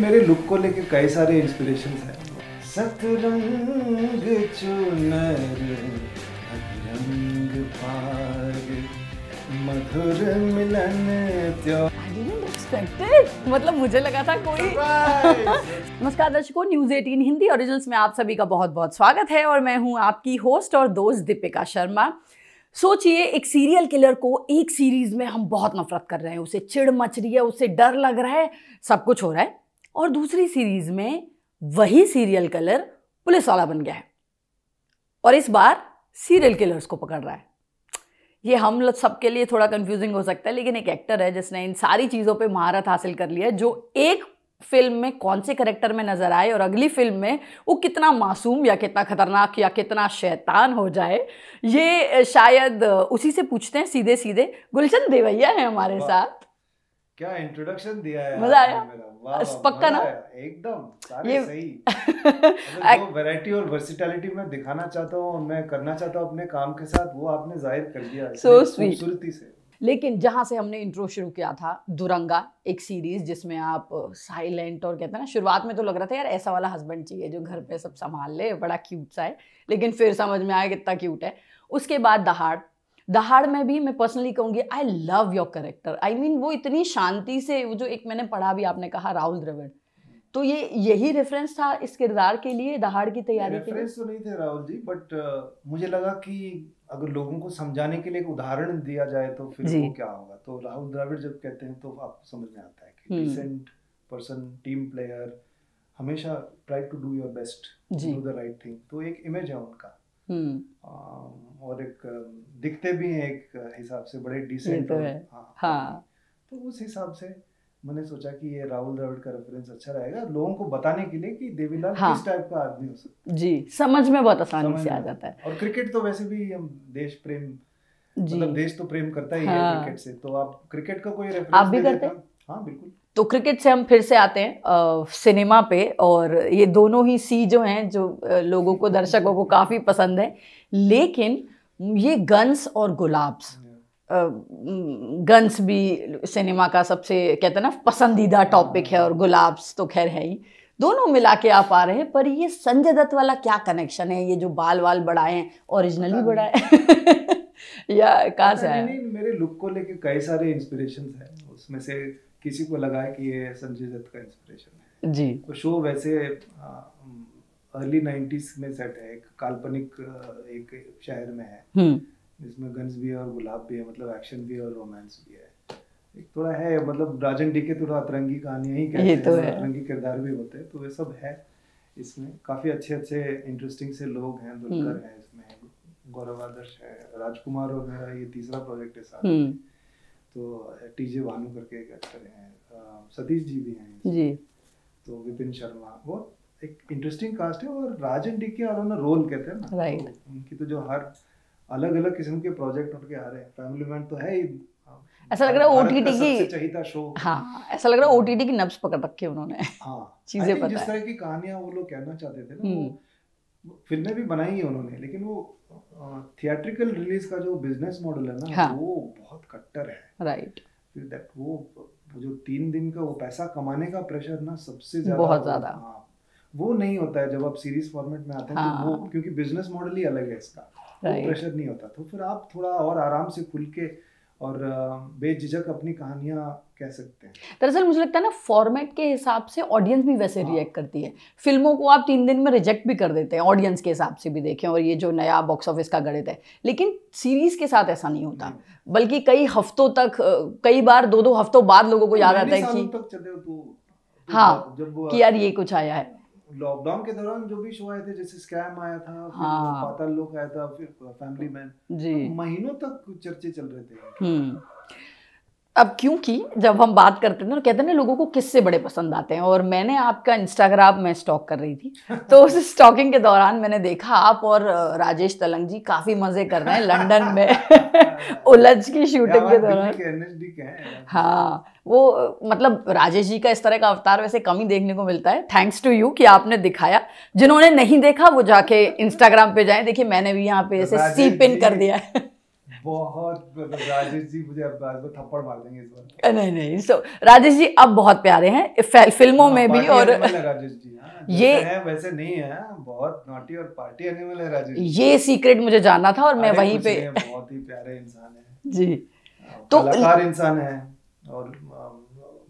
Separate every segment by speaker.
Speaker 1: मेरे लुक को लेके कई सारे इंस्पिरेशंस हैं। सतरंग चुनर रंग पाग मधुर मिलन
Speaker 2: मतलब मुझे लगा था कोई नमस्कार दर्शकों, न्यूज़ 18 हिंदी ओरिजिनल्स में आप सभी का बहुत बहुत स्वागत है और मैं हूं आपकी होस्ट और दोस्त दीपिका शर्मा। सोचिए, एक सीरियल किलर को एक सीरीज में हम बहुत नफरत कर रहे हैं, उसे चिढ़ मच रही है, उसे डर लग रहा है, सब कुछ हो रहा है, और दूसरी सीरीज में वही सीरियल किलर पुलिस वाला बन गया है और इस बार सीरियल किलर्स को पकड़ रहा है। ये हम लोग सबके लिए थोड़ा कंफ्यूजिंग हो सकता है, लेकिन एक एक्टर है जिसने इन सारी चीज़ों पे महारत हासिल कर लिया है, जो एक फिल्म में कौन से कैरेक्टर में नजर आए और अगली फिल्म में वो कितना मासूम या कितना खतरनाक या कितना शैतान हो जाए, ये शायद उसी से पूछते हैं सीधे सीधे। गुलशन देवैया है हमारे साथ।
Speaker 1: क्या इंट्रोडक्शन दिया है,
Speaker 2: मजा आया?
Speaker 1: वाह,
Speaker 2: पक्का ना?
Speaker 1: एकदम सारे सही। जो वैरायटी और वर्सिटैलिटी मैं दिखाना चाहता हूँ, मैं करना चाहता हूँ अपने काम के साथ, वो आपने जाहिर कर दिया खूबसूरती से।
Speaker 2: लेकिन जहाँ से हमने इंट्रो शुरू किया था, दुरंगा, एक सीरीज जिसमें आप साइलेंट और कहते हैं ना, शुरुआत में तो लग रहा था यार ऐसा वाला हस्बैंड चाहिए जो घर पे सब संभाल ले, बड़ा क्यूट सा है, लेकिन फिर समझ में आया कितना क्यूट है। उसके बाद दहाड़ में भी मैं पर्सनली कहूँगी I love your character. I mean वो इतनी शांति से, वो जो एक मैंने पढ़ा भी, आपने कहा राहुल द्रविड़, तो ये यही रेफरेंस था इस किरदार के लिए, दहाड़ की तैयारी के लिए?
Speaker 1: रेफरेंस तो नहीं थे राहुल जी, बट मुझे लगा कि अगर लोगों को समझाने के लिए एक उदाहरण दिया जाए तो फिर वो क्या होगा। तो राहुल द्रविड़ जब कहते हैं तो आपको समझ में आता है कि डिसेंट पर्सन, टीम प्लेयर, हमेशा try to do your best, do the right thing. तो एक इमेज है उनका, और एक दिखते भी हैं एक हिसाब से बड़े डिसेंट। तो उस हिसाब से मैंने सोचा कि ये राहुल द्रविड़ का रेफरेंस अच्छा रहेगा लोगों को बताने के लिए कि देवीलाल किस टाइप का आदमी हो सकता है।
Speaker 2: जी, समझ में बहुत आसानी से आ जाता है।
Speaker 1: और क्रिकेट तो वैसे भी हम देश प्रेम, मतलब देश तो प्रेम करता ही है क्रिकेट से, तो आप क्रिकेट का कोई रेफरेंस
Speaker 2: आप भी करते हैं?
Speaker 1: हाँ बिल्कुल। तो
Speaker 2: क्रिकेट से हम फिर से आते हैं सिनेमा पे, और ये दोनों ही सी जो हैं, जो लोगों को, दर्शकों को काफ़ी पसंद है, लेकिन ये गन्स और गुलाब्स, गन्स भी सिनेमा का सबसे कहते हैं ना पसंदीदा टॉपिक है, और गुलाब्स तो खैर है ही, दोनों मिला के आप आ रहे हैं। पर ये संजय दत्त वाला क्या कनेक्शन है? ये जो बाल बढ़ाए हैं, ओरिजिनली बढ़ाए या कहाँ से आया?
Speaker 1: नहीं, मेरे लुक को लेके कई सारे इंस्पिरेशंस हैं, उसमें से किसी को लगा है कि ये संजय दत्त का इंस्पिरेशन है जी। तो शो वैसे अर्ली 90s में सेट है, एक काल्पनिक एक शहर में है जिसमें गन्स भी है और गुलाब भी है, मतलब एक्शन भी है और रोमांस भी है। एक थोड़ा है, मतलब राजन डी के थोड़ा अतरंगी कहानियां ही कहते हैं, अतरंगी किरदार भी होते हैं, तो ये सब है इसमें। काफी अच्छे अच्छे इंटरेस्टिंग से लोग हैं, दुलकर है इसमें, गौरव आदर्श है, राजकुमार, और मेरा ये तीसरा प्रोजेक्ट है साथ में, तो टीजे भानु करके एक एक्टर हैं, सतीश जी भी हैं जी, तो विपिन शर्मा, वो एक इंटरेस्टिंग कास्ट है। और राजन डी के वालों ने रोल कहते हैं ना, राइट, तो उनकी तो जो हर अलग अलग किस्म के प्रोजेक्ट उनके आ रहे हैं। फैमिली मैन तो है ही,
Speaker 2: ऐसा लग रहा है ओटीटी की
Speaker 1: चाहिए शो। हाँ, ऐसा
Speaker 2: लग रहा है ओटीटी की नब्ज पकड़ रखी है उन्होंने।
Speaker 1: हाँ,
Speaker 2: चीजें पता है,
Speaker 1: जिस तरह की कहानियां वो लोग कहना चाहते थे ना, वो फिल्में भी बनाई है उन्होंने, लेकिन वो थिएट्रिकल रिलीज का जो बिजनेस मॉडल है ना, वो बहुत कट्टर है, राइट। दैट वो जो 3 दिन का वो पैसा कमाने का प्रेशर ना, सबसे ज्यादा, बहुत ज्यादा, वो नहीं होता है जब आप सीरीज फॉर्मेट में आते हैं। तो वो क्योंकि बिजनेस मॉडल ही अलग है इसका, प्रेशर नहीं होता, तो फिर आप थोड़ा और आराम से खुल के और बेझिझक अपनी कहानियां कह सकते हैं।
Speaker 2: दरअसल मुझे लगता है ना, फॉर्मेट के हिसाब से ऑडियंस भी वैसे रिएक्ट करती है। फिल्मों को आप 3 दिन में रिजेक्ट भी कर देते हैं, ऑडियंस के हिसाब से भी देखें, और ये जो नया बॉक्स ऑफिस का गणित है, लेकिन सीरीज के साथ ऐसा नहीं होता, बल्कि कई हफ्तों तक, कई बार 2-2 हफ्तों बाद लोगों को याद आता है कि हाँ, कि यार ये कुछ आया है।
Speaker 1: लॉकडाउन के दौरान जो भी शो आए थे, जैसे स्कैम आया था, फिर पाताल लोक आया था, फिर फैमिली मैन जी, महीनों तक चर्चे चल रहे थे।
Speaker 2: अब क्योंकि जब हम बात करते हैं तो कहते हैं ना, लोगों को किससे बड़े पसंद आते हैं, और मैंने आपका इंस्टाग्राम में स्टॉक कर रही थी, तो उस स्टॉकिंग के दौरान मैंने देखा आप और राजेश तलंग जी काफी मजे कर रहे हैं लंदन में उलझ की शूटिंग के दौरान। हाँ, वो मतलब राजेश जी का इस तरह का अवतार वैसे कम ही देखने को मिलता है। थैंक्स टू यू कि आपने दिखाया। जिन्होंने नहीं देखा वो जाके इंस्टाग्राम पे जाएं, देखिए मैंने भी यहाँ पे ऐसे सी पिन कर दिया है।
Speaker 1: बहुत राजेश जी मुझे अब थप्पड़ मार देंगे इस बार।
Speaker 2: नहीं, सो राजेश जी अब बहुत प्यारे हैं फिल्मों में भी, और
Speaker 1: राजेश जी ये है वैसे नहीं है, बहुत नॉटी और पार्टी एनिमल है राजेश जी।
Speaker 2: ये सीक्रेट मुझे जानना था और मैं वहीं पे।
Speaker 1: बहुत ही प्यारे इंसान है
Speaker 2: जी,
Speaker 1: तो कलाकार इंसान है, और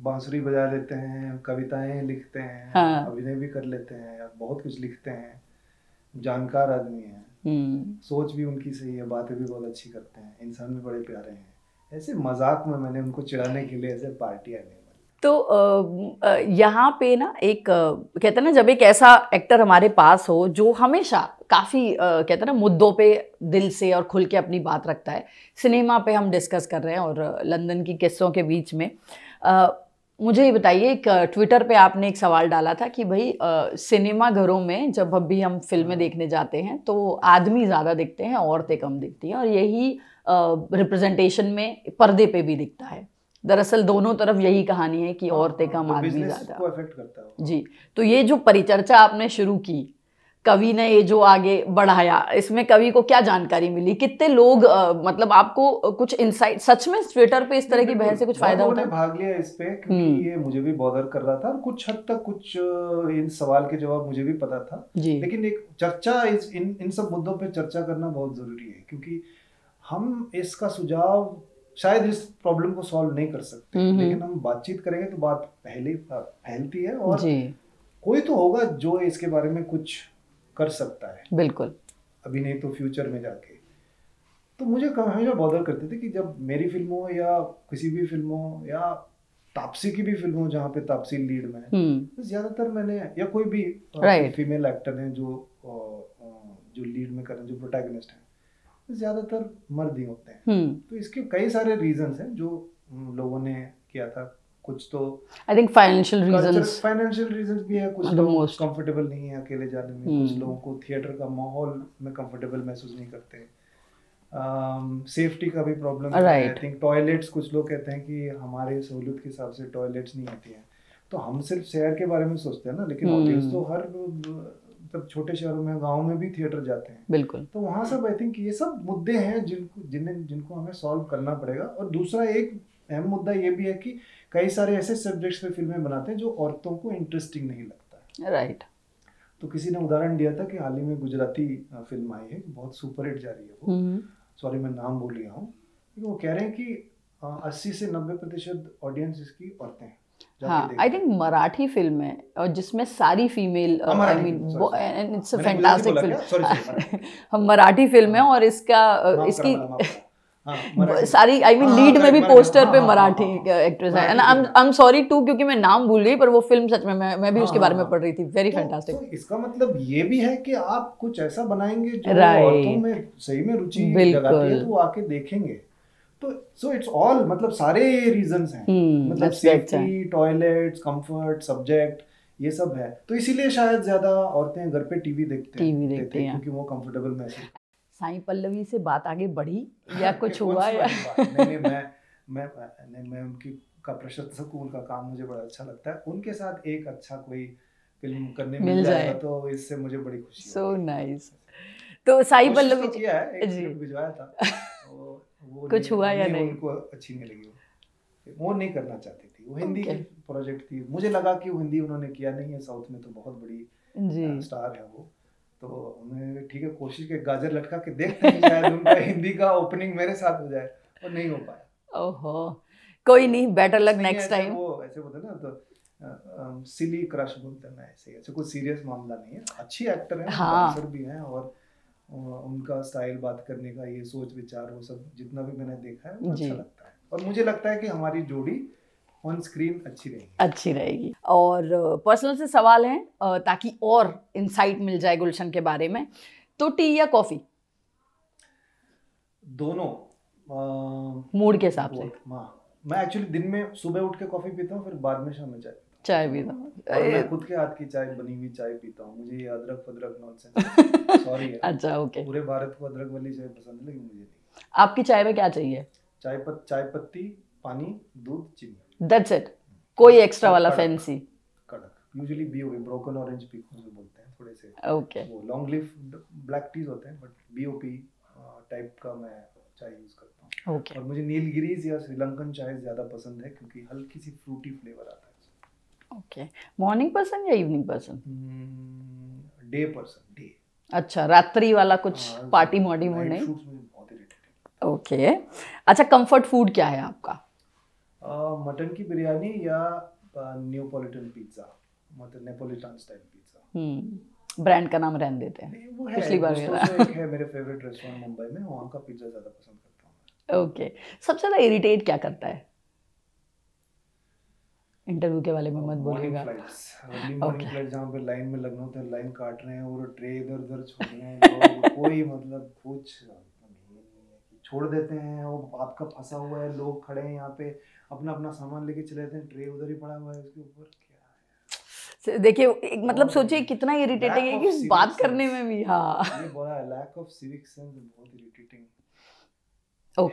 Speaker 1: बांसुरी बजा लेते हैं, कविताएं लिखते हैं, हाँ। अभिनय भी कर लेते हैं, बहुत कुछ लिखते हैं, जानकार आदमी है, सोच भी उनकी सही है, बातें भी बहुत अच्छी करते हैं, इंसान भी बड़े प्यारे हैं। ऐसे मजाक में मैंने उनको चिढ़ाने के लिए ऐसे पार्टी आने।
Speaker 2: तो यहाँ पे ना एक कहते हैं ना, जब एक ऐसा एक्टर हमारे पास हो जो हमेशा काफ़ी कहते हैं ना मुद्दों पे दिल से और खुल के अपनी बात रखता है। सिनेमा पे हम डिस्कस कर रहे हैं और लंदन की किस्सों के बीच में मुझे ये बताइए, एक ट्विटर पे आपने एक सवाल डाला था कि भाई सिनेमा घरों में जब भी हम फिल्में देखने जाते हैं तो आदमी ज़्यादा दिखते हैं, औरतें कम दिखती हैं, और यही रिप्रेजेंटेशन में पर्दे पे भी दिखता है। दरअसल दोनों तरफ यही कहानी है कि औरतें कम, आदमी ज़्यादा।
Speaker 1: को अफेक्ट करता है।
Speaker 2: जी, तो ये जो परिचर्चा आपने शुरू की, कवि ने ये जो आगे बढ़ाया, इसमें कवि को क्या जानकारी मिली? कितने लोग मतलब आपको कुछ इनसाइट, सच में ट्विटर पे इस तरह की बहस से कुछ फायदा होता है?
Speaker 1: भाग लिया इस पे, क्योंकि ये मुझे भी बॉदर कर रहा था, और कुछ हद तक कुछ इन सवाल के जवाब मुझे भी पता था जी। लेकिन एक चर्चा इन सब मुद्दों पे चर्चा करना बहुत जरूरी है, क्योंकि हम इसका सुझाव शायद इस प्रॉब्लम को सॉल्व नहीं कर सकते, लेकिन हम बातचीत करेंगे तो बात पहले फैलती है, और कोई तो होगा जो इसके बारे में कुछ कर सकता है।
Speaker 2: बिल्कुल,
Speaker 1: अभी नहीं तो फ्यूचर में जाके। तो मुझे हमेशा बॉदर करते थे कि जब मेरी फिल्म हो या किसी भी फिल्म हो या तापसी की भी फिल्म हो जहाँ पे तापसी लीड में, तो ज्यादातर मैंने, या कोई भी फीमेल एक्टर है जो लीड में करें, जो प्रोटैगनिस्ट है, ज्यादातर मर्द ही होते हैं। तो इसके कई सारे रीजंस हैं जो लोगों ने किया था। कुछ तो
Speaker 2: आई थिंक फाइनेंशियल
Speaker 1: रीजंस भी है, कुछ लोग कंफर्टेबल नहीं है अकेले जाने में, कुछ लोगों को थिएटर का माहौल में कंफर्टेबल महसूस नहीं करते, सेफ्टी का भी प्रॉब्लम है। आई थिंक टॉयलेट्स, कुछ लोग कहते हैं कि हमारे सहूलियत के हिसाब से टॉयलेट्स नहीं आती हैं। तो हम सिर्फ शहर के बारे में सोचते हैं ना, लेकिन ऑडियंस तो हर तब छोटे शहरों में, गाँव में भी थिएटर जाते हैं।
Speaker 2: बिल्कुल।
Speaker 1: तो वहाँ सब आई थिंक ये सब मुद्दे हैं जिनको हमें सॉल्व करना पड़ेगा। और दूसरा एक अहम मुद्दा ये भी है कि कई सारे ऐसे सब्जेक्ट्स पे फिल्में बनाते हैं जो औरतों को इंटरेस्टिंग नहीं लगता है।
Speaker 2: राइट।
Speaker 1: तो किसी ने उदाहरण दिया था कि हाल ही में गुजराती फिल्म आई है, बहुत सुपरहिट जा रही है वो, सॉरी मैं नाम भूल गया हूँ, वो कह रहे हैं कि 80 से 90% ऑडियंस इसकी औरतें हैं।
Speaker 2: हाँ, आई थिंक मराठी फिल्म है और जिसमें सारी female, I mean it's a fantastic film. हम मराठी फिल्म है और इसकी सारी, आई मीन लीड में भी पोस्टर पे मराठी एक्ट्रेस है। And I am sorry too, क्योंकि मैं नाम भूल गई, पर वो फिल्म सच में मैं भी उसके बारे में पढ़ रही थी। Very fantastic.
Speaker 1: तो इसका मतलब ये भी है कि आप कुछ ऐसा बनाएंगे जो औरतों में सही में रुचि जगाती है, तो वो आके देखेंगे। तो सो इट्स ऑल, मतलब सारे रीजंस हैं, मतलब सेफ्टी, टॉयलेट्स, कंफर्ट, सब्जेक्ट, ये सब है। तो इसीलिए शायद ज्यादा औरतें घर पे टीवी देखते हैं क्योंकि वो कंफर्टेबल महसूस।
Speaker 2: साईं पल्लवी से बात आगे बढ़ी या कुछ हुआ या
Speaker 1: नहीं, मैं उनकी का प्रशंसक हूं, उनका काम मुझे बड़ा अच्छा लगता है। उनके साथ एक अच्छा कोई फिल्म करने मिल जाएगा तो इससे मुझे बड़ी खुशी होगी।
Speaker 2: So nice. तो साईं पल्लवी
Speaker 1: तो किया है, एक स्क्रिप्ट भिजवाया था, वो
Speaker 2: कुछ हुआ या नहीं?
Speaker 1: उनको अच्छी नहीं लगी, वो नहीं करना चाहती थी, वो हिंदी की प्रोजेक्ट थी। मुझे लगा कि वो हिंदी उन्होंने किया नहीं है, साउथ में तो बहुत बड़ी स्टार है वो, तो उन्होंने ठीक है कोशिश की, गाजर लटका के देखते हैं शायद उनका हिंदी का ओपनिंग मेरे साथ हो जाए, और नहीं हो पाया।
Speaker 2: ओहो, कोई नहीं, बेटर लक नेक्स्ट टाइम।
Speaker 1: वो ऐसे बोलते ना, तो सिली क्रश बोलते हैं, ऐसे कोई सीरियस मामला नहीं है। अच्छी एक्टर है, डांसर भी हैं, और उनका स्टाइल, बात करने का, ये सोच विचार, वो सब जितना भी मैंने देखा है वो अच्छा लगता है। और मुझे लगता है कि हमारी जोड़ी ऑन स्क्रीन अच्छी रहेगी।
Speaker 2: और पर्सनल से सवाल है ताकि और इंसाइट मिल जाए गुलशन के बारे में, तो टी या कॉफी?
Speaker 1: दोनों
Speaker 2: मूड के हिसाब से।
Speaker 1: मैं एक्चुअली दिन में सुबह उठ के कॉफी पीता हूँ, फिर बाद में शाम में
Speaker 2: चाय पीता हूँ।
Speaker 1: मैं खुद के हाथ की चाय, बनी हुई चाय पीता हूँ। मुझे ये अदरक नॉनसेंस सॉरी है।
Speaker 2: अच्छा, ओके।
Speaker 1: पूरे भारत को अदरक वाली चाय पसंद है, लेकिन मुझे नहीं।
Speaker 2: आपकी चाय में क्या चाहिए?
Speaker 1: चाय पत्ती, पानी, दूध, चीनी,
Speaker 2: दैट्स इट। कोई एक्स्ट्रा वाला फैंसी?
Speaker 1: कड़क, usually BOB, broken orange pekoe जो बोलते हैं, थोड़े से
Speaker 2: ओके,
Speaker 1: वो लॉन्ग लीफ ब्लैक टीज होते हैं, बट बीओपी टाइप का मैं चाय यूज करता हूँ। और मुझे नीलगिरीज या श्रीलंकन चाय ज्यादा पसंद है क्योंकि हल्की सी फ्रूटी फ्लेवर आता है।
Speaker 2: ओके, मॉर्निंग पर्सन या evening person?
Speaker 1: Day person, day.
Speaker 2: अच्छा, रात्रि वाला कुछ पार्टी मॉडी मूड नहीं? ओके, अच्छा, कंफर्ट फूड क्या है आपका?
Speaker 1: मटन की बिरयानी या नेपोलिटन पिज्जा, मतलब नेपोलिटन स्टाइल पिज्जा।
Speaker 2: ब्रांड का नाम रहने देते हैं, पिछली बार
Speaker 1: एक है मेरे फेवरेट रेस्टोरेंट मुंबई में, वहाँ का पिज्जा ज्यादा पसंद करता हूँ।
Speaker 2: ओके, सबसे ज्यादा इरिटेट क्या करता है? इंटरव्यू के वाले में मत बोलिएगा।
Speaker 1: मॉर्निंग फ्लाइट जहाँ पे लाइन में लगना होता है, लाइन काट रहे हैं और ट्रे इधर उधर छोड़ रहे हैं, कोई मतलब कुछ छोड़ देते हैं, वो आपका फंसा हुआ है, लोग खड़े हैं यहाँ पे, अपना अपना सामान लेके चले जाते हैं, ट्रे उधर ही पड़ा हुआ है, उसके ऊपर क्या है।
Speaker 2: देखिए, मतलब सोचिए कितना इरिटेटिंग है कि बात करने में भी। हाँ,
Speaker 1: ये बोला लैक ऑफ सिविक सेंस बहुत इरिटेटिंग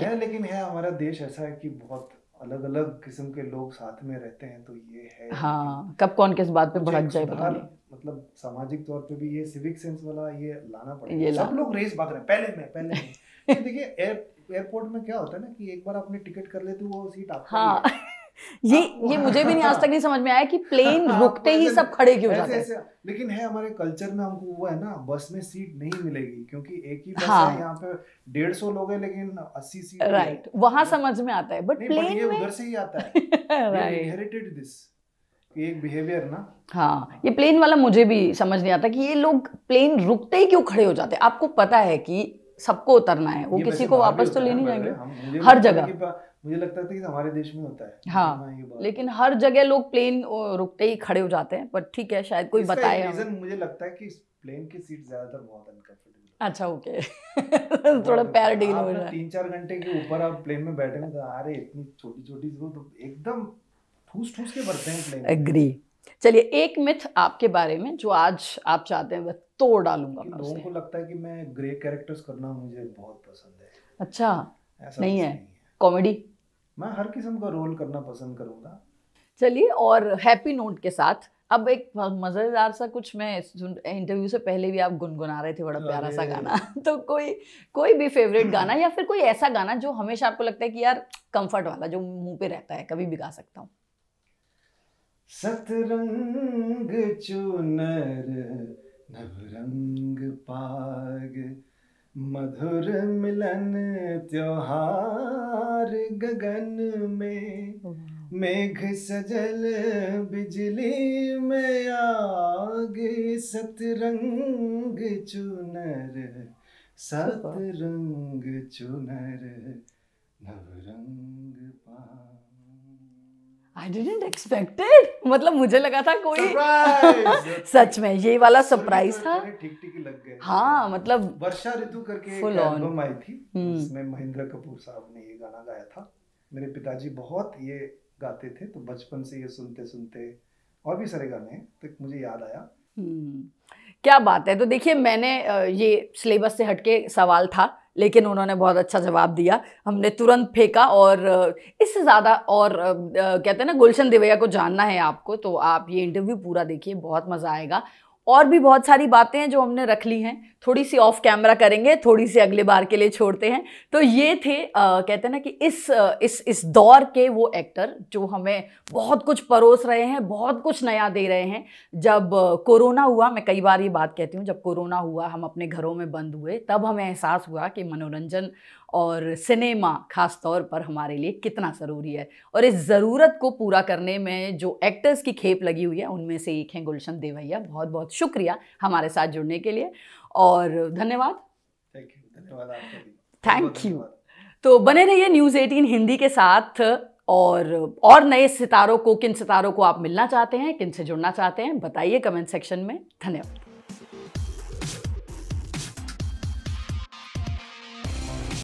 Speaker 2: है।
Speaker 1: लेकिन है, हमारा देश ऐसा है कि बहुत अलग अलग किस्म के लोग साथ में रहते हैं, तो ये है।
Speaker 2: हाँ, कब कौन किस बात पे भड़क जाए पता नहीं।
Speaker 1: मतलब सामाजिक तौर पे भी ये सिविक सेंस वाला ये लाना पड़ेगा। सब लोग रेस भाग रहे हैं पहले में देखिए एयरपोर्ट में क्या होता है ना कि एक बार आपने टिकट कर लेते वो सीट आपका।
Speaker 2: हाँ, ये मुझे भी नहीं आज तक नहीं समझ में आया कि प्लेन रुकते ही सब खड़े क्यों जाते हैं।
Speaker 1: लेकिन है हमारे कल्चर में, हमको वो है ना, बस में सीट नहीं मिलेगी क्योंकि एक ही बस है, यहाँ पे 150 लोग हैं लेकिन 80 सीट।
Speaker 2: राइट, वहां समझ में आता है, बट प्लेन में
Speaker 1: उधर से ही आता है। इनहेरिटेड दिस एक बिहेवियर ना।
Speaker 2: हाँ, ये प्लेन वाला मुझे भी समझ नहीं आता कि ये लोग प्लेन रुकते ही क्यों खड़े हो जाते हैं। आपको पता है कि सबको उतरना है, वो किसी को वापस तो ले नहीं जाएंगे। हर जगह
Speaker 1: मुझे लगता है कि हमारे देश में होता है।
Speaker 2: हाँ, लेकिन हर जगह लोग प्लेन रुकते ही खड़े हो जाते हैं, पर ठीक है, शायद कोई बताए।
Speaker 1: रीजन मुझे लगता है कि प्लेन की सीट ज्यादातर बहुत अनकंफर्टेबल।
Speaker 2: अच्छा, ओके। थोड़ा पैर डील हो रहा है।
Speaker 1: 3-4 घंटे के ऊपर आप प्लेन में बैठे हैं तो अरे इतनी छोटी छोटी तो एकदम ठूस ठूस के भरते हैं प्लेन।
Speaker 2: एग्री। चलिए, एक मिथ आपके बारे में जो आज आप चाहते हैं मैं तोड़ डालूंगा।
Speaker 1: लोगों को लगता है कि मैं ग्रे कैरेक्टर्स करना मुझे बहुत पसंद है।
Speaker 2: अच्छा, ऐसा नहीं है। कॉमेडी?
Speaker 1: मैं हर किस्म का रोल करना पसंद करूंगा।
Speaker 2: चलिए, और हैप्पी नोट के साथ अब एक मजेदार सा कुछ, मैं इंटरव्यू से पहले भी आप गुनगुना रहे थे बड़ा प्यारा सा गाना, तो कोई भी फेवरेट गाना या फिर कोई ऐसा गाना जो हमेशा आपको लगता है कि यार कंफर्ट वाला, जो मुंह पे रहता है, कभी भी गा सकता हूँ।
Speaker 1: सतरंग चुनर नवरंग पाग, मधुर मिलन त्योहार गगन में, मेघ सजल बिजली में आग, सतरंग चुनर चुनर नवरंग पाग।
Speaker 2: I didn't expect it. मतलब मुझे लगा था कोई सच में ये वाला सरप्राइज था।
Speaker 1: ठीक लग गए।
Speaker 2: हाँ, मतलब
Speaker 1: वर्षा ऋतु करके एक एल्बम आई थी, उसमें महेंद्र कपूर साहब ने ये गाना गाया था। मेरे पिताजी बहुत ये गाते थे, तो बचपन से ये सुनते सुनते और भी सारे गाने हैं, तो मुझे याद आया।
Speaker 2: क्या बात है। तो देखिए, मैंने ये सिलेबस से हटके सवाल था, लेकिन उन्होंने बहुत अच्छा जवाब दिया, हमने तुरंत फेंका। और इससे ज़्यादा और कहते हैं ना, गुलशन देवैया को जानना है आपको, तो आप ये इंटरव्यू पूरा देखिए, बहुत मज़ा आएगा। और भी बहुत सारी बातें हैं जो हमने रख ली हैं, थोड़ी सी ऑफ कैमरा करेंगे, थोड़ी सी अगले बार के लिए छोड़ते हैं। तो ये थे कहते हैं ना कि इस दौर के वो एक्टर जो हमें बहुत कुछ परोस रहे हैं, बहुत कुछ नया दे रहे हैं। जब कोरोना हुआ, मैं कई बार ये बात कहती हूँ, जब कोरोना हुआ, हम अपने घरों में बंद हुए, तब हमें एहसास हुआ कि मनोरंजन और सिनेमा खास तौर पर हमारे लिए कितना ज़रूरी है। और इस ज़रूरत को पूरा करने में जो एक्टर्स की खेप लगी हुई है, उनमें से एक हैं गुलशन देवैया। बहुत बहुत शुक्रिया हमारे साथ जुड़ने के लिए, और धन्यवाद। Thank you. तो बने रहिए न्यूज़ 18 हिंदी के साथ, और नए सितारों को, किन सितारों को आप मिलना चाहते हैं, किन से जुड़ना चाहते हैं, बताइए कमेंट सेक्शन में। धन्यवाद।